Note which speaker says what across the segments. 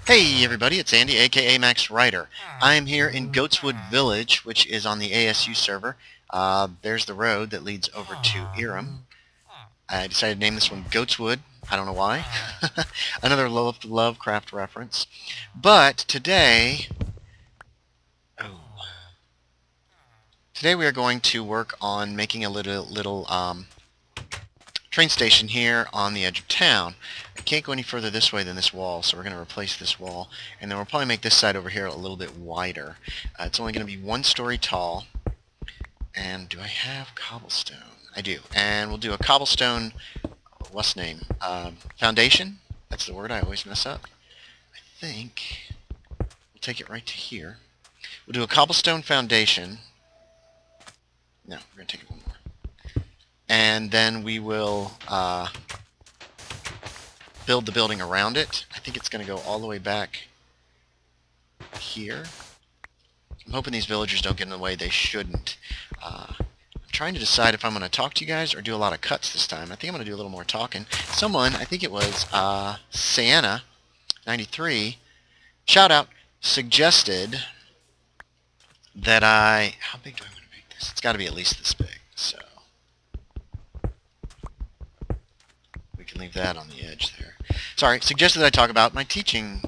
Speaker 1: Hey everybody, it's Andy, aka Max Writer. I am here in Goatswood Village, which is on the ASU server. There's the road that leads over to Iram. I decided to name this one Goatswood. I don't know why. Another Lovecraft reference. But today we are going to work on making a little train station here on the edge of town. I can't go any further this way than this wall, so we're going to replace this wall, and then we'll probably make this side over here a little bit wider. It's only going to be 1 story tall. And do I have cobblestone? I do. And we'll do a cobblestone, what's the name? Foundation? That's the word I always mess up. I think we'll take it right to here. We'll do a cobblestone foundation. No, we're going to take it one more. And then we will build the building around it. I think it's going to go all the way back here. I'm hoping these villagers don't get in the way. They shouldn't. I'm trying to decide if I'm going to talk to you guys or do a lot of cuts this time. I think I'm going to do a little more talking. Someone, I think it was Sienna93, shout out, suggested that how big do I want to make this? It's got to be at least this big. So we can leave that on the edge there. Sorry, suggested that I talk about my teaching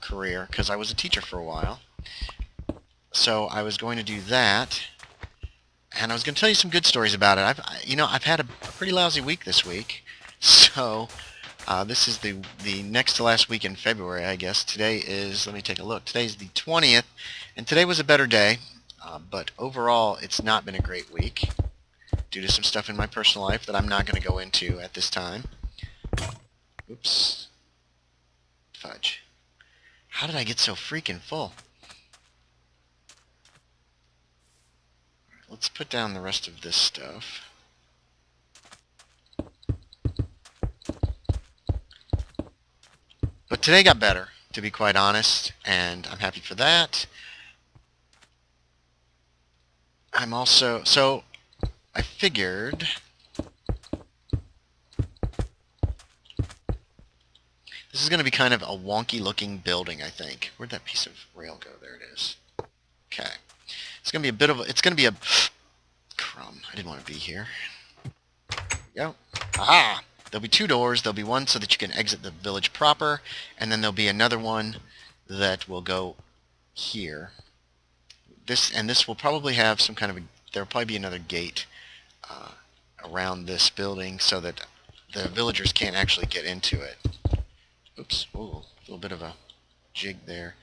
Speaker 1: career, because I was a teacher for a while. So I was going to do that, and I was going to tell you some good stories about it. I've had a pretty lousy week this week, so this is the next to last week in February, I guess. Today is, let me take a look, today's the 20th, and today was a better day, but overall it's not been a great week due to some stuff in my personal life that I'm not going to go into at this time. Oops. Fudge. How did I get so freaking full? Let's put down the rest of this stuff. But today got better, to be quite honest, and I'm happy for that. So I figured this is going to be kind of a wonky looking building, I think. Where'd that piece of rail go? There it is. Okay. It's going to be a crumb. I didn't want to be here. There we go. Aha! There'll be 2 doors. There'll be one so that you can exit the village proper, and then there'll be another one that will go here. This will probably have some kind of there'll probably be another gate around this building so that the villagers can't actually get into it. Oops. Ooh, a little bit of a jig there.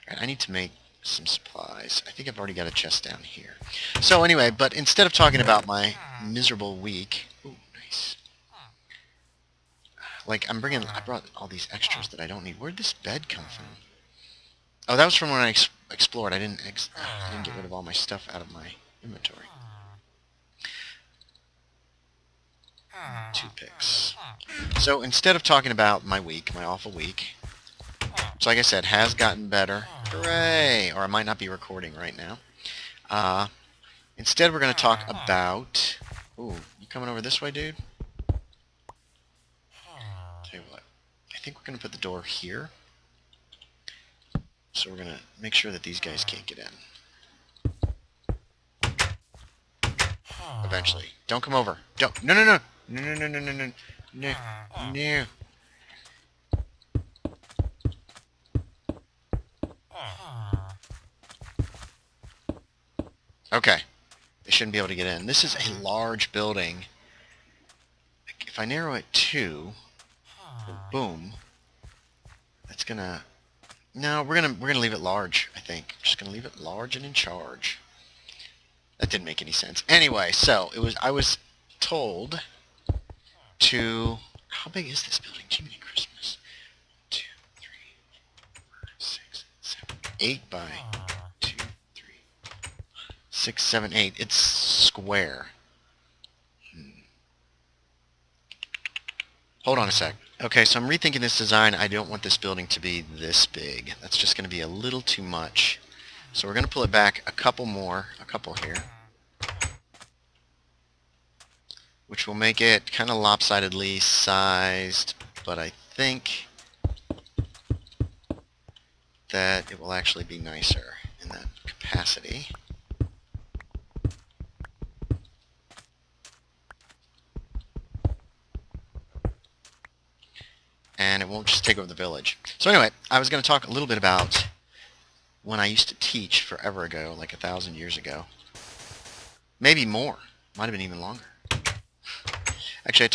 Speaker 1: All right, I need to make some supplies. I think I've already got a chest down here. So anyway, but instead of talking about my miserable week, ooh, nice. Like I brought all these extras that I don't need. Where'd this bed come from? Oh, that was from when I explored. I didn't get rid of all my stuff out of my inventory. 2 picks. So instead of talking about my week, my awful week, which, like I said, has gotten better. Hooray! Or I might not be recording right now. Instead, we're going to talk about... Ooh, you coming over this way, dude? Tell you what. I think we're going to put the door here. So we're going to make sure that these guys can't get in. Eventually. Don't come over. Don't. No, no, no. No, no, no, no, no, no. No. No. Okay. They shouldn't be able to get in. This is a large building. If I narrow it to boom, that's gonna... No, we're gonna leave it large, I think. Just gonna leave it large and in charge. That didn't make any sense. Anyway, so I was told to... How big is this building? Jiminy Christmas. 2, 3, 4, 6, 7, 8 by 2, 3, 6, 7, 8. It's square. Hold on a sec. Okay, so I'm rethinking this design. I don't want this building to be this big. That's just going to be a little too much. So we're going to pull it back a couple here. Which will make it kind of lopsidedly sized, but I think that it will actually be nicer in that capacity. And it won't just take over the village. So anyway, I was going to talk a little bit about when I used to teach forever ago, like 1,000 years ago. Maybe more. Might have been even longer. Actually,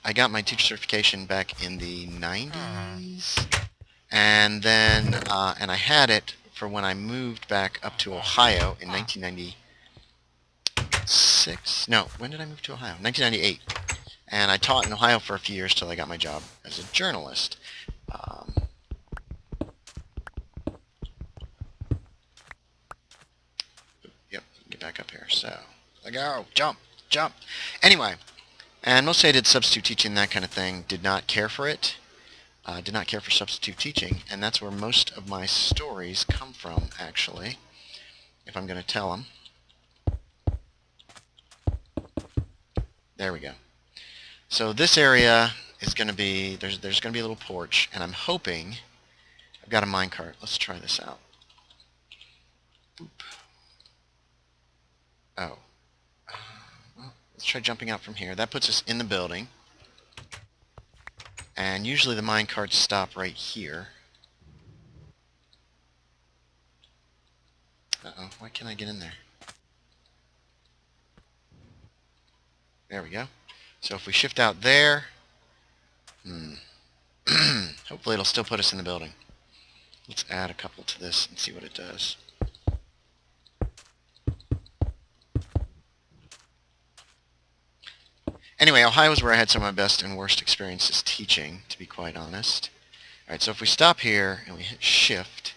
Speaker 1: I got my teacher certification back in the 90s. And then, and I had it for when I moved back up to Ohio in 1996. No, when did I move to Ohio? 1998. And I taught in Ohio for a few years till I got my job as a journalist. Yep, get back up here. So, let go, jump, jump. Anyway, and mostly I did substitute teaching, that kind of thing. Did not care for it. Did not care for substitute teaching, and that's where most of my stories come from, actually, if I'm going to tell them. There we go. So this area is going to be, there's going to be a little porch, and I'm hoping, I've got a minecart. Let's try this out. Boop. Oh. Well, let's try jumping out from here. That puts us in the building. And usually the minecarts stop right here. Uh-oh, why can't I get in there? There we go. So if we shift out there, hopefully it'll still put us in the building. Let's add a couple to this and see what it does. Anyway, Ohio is where I had some of my best and worst experiences teaching, to be quite honest. Alright, so if we stop here and we hit shift,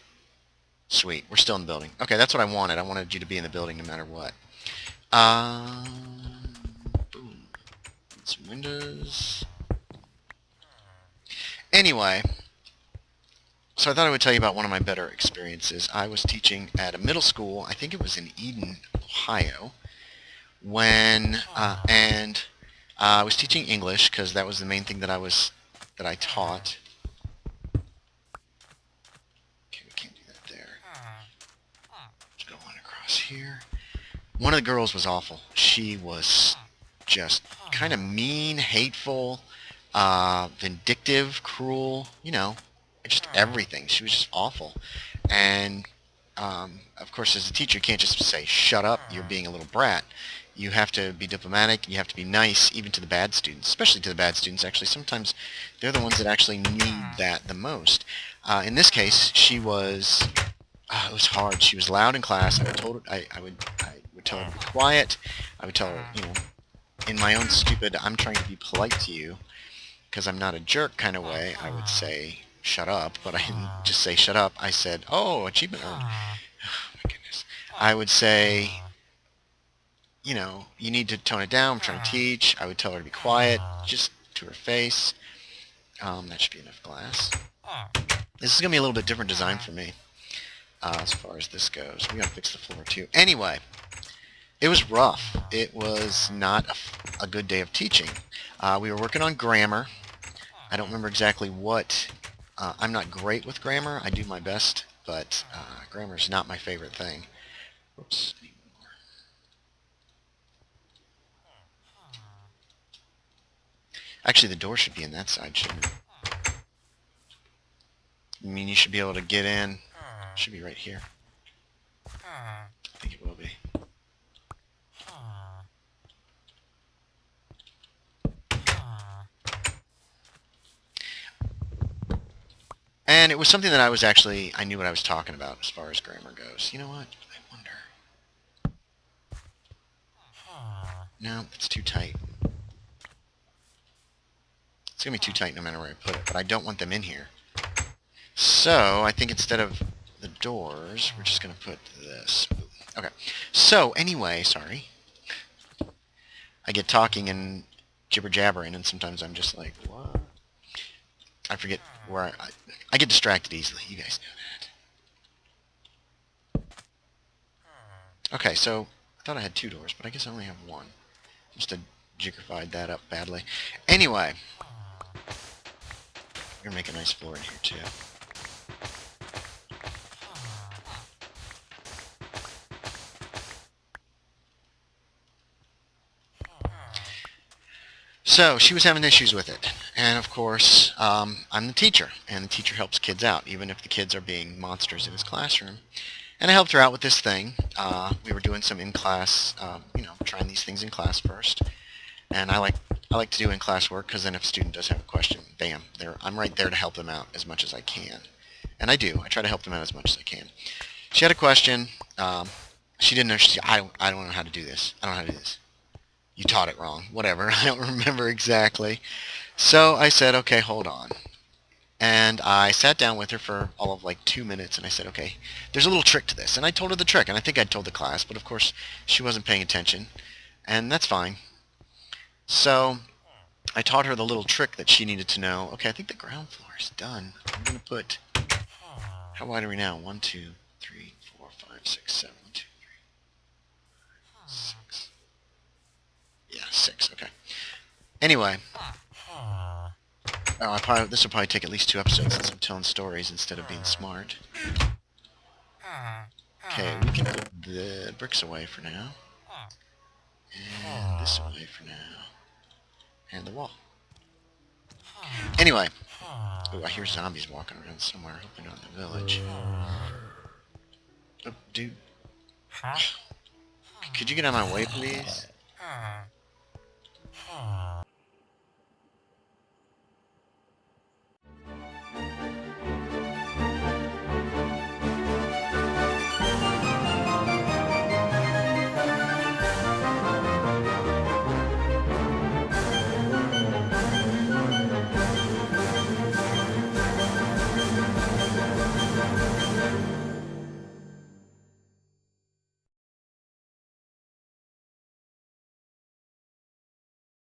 Speaker 1: sweet, we're still in the building. Okay, that's what I wanted. I wanted you to be in the building no matter what. Boom. Some windows. Anyway, so I thought I would tell you about one of my better experiences. I was teaching at a middle school, I think it was in Eden, Ohio, when, I was teaching English because that was the main thing that I taught. Okay, we can't do that there. Let's go on across here. One of the girls was awful. She was just kind of mean, hateful, vindictive, cruel, you know, just everything. She was just awful. And, of course, as a teacher, you can't just say, shut up, you're being a little brat. You have to be diplomatic, you have to be nice, even to the bad students, especially to the bad students, actually. Sometimes they're the ones that actually need that the most. In this case, she was, it was hard. She was loud in class. I would tell her to be quiet. I would tell her, you know, in my own stupid, I'm trying to be polite to you, because I'm not a jerk kind of way, I would say, shut up, but I didn't just say shut up. I said, oh, achievement earned. Oh, my goodness. I would say, you know, you need to tone it down. I'm trying to teach. I would tell her to be quiet, just to her face. That should be enough glass. This is going to be a little bit different design for me, as far as this goes. We got to fix the floor, too. Anyway, it was rough. It was not a good day of teaching. We were working on grammar. I don't remember exactly what. I'm not great with grammar. I do my best, but grammar is not my favorite thing. Oops. Actually, the door should be in that side, shouldn't it? I mean, you should be able to get in. It should be right here. I think it will be. And it was something that I knew what I was talking about as far as grammar goes. You know what? I wonder. No, it's too tight. It's going to be too tight no matter where I put it, but I don't want them in here. So, I think instead of the doors, we're just going to put this. Okay. So, anyway, sorry. I get talking and jibber-jabbering, and sometimes I'm just like, what? I forget where I get distracted easily. You guys know that. Okay, so I thought I had 2 doors, but I guess I only have 1. Must have jiggerfied that up badly. Anyway, we're going to make a nice floor in here, too. So she was having issues with it, and of course I'm the teacher, and the teacher helps kids out even if the kids are being monsters in his classroom. And I helped her out with this thing. We were doing some in-class, trying these things in class first. And I like to do in-class work because then if a student does have a question, bam, I'm right there to help them out as much as I can. And I do. I try to help them out as much as I can. She had a question. She didn't understand. I don't know how to do this. I don't know how to do this. You taught it wrong. Whatever. I don't remember exactly. So I said, okay, hold on. And I sat down with her for all of like 2 minutes, and I said, okay, there's a little trick to this. And I told her the trick, and I think I told the class, but of course she wasn't paying attention, and that's fine. So I taught her the little trick that she needed to know. Okay, I think the ground floor is done. I'm going to put, how wide are we now? 1, 2, 3, 4, 5, 6, 7, 1, 2, 3, 6. Yeah, 6, okay. Anyway. This will probably take at least 2 episodes since I'm telling stories instead of being smart. Okay, we can put the bricks away for now. And this away for now. And the wall. Anyway. Oh, I hear zombies walking around somewhere. Hoping not in the village. Oh, dude. Could you get out of my way, please?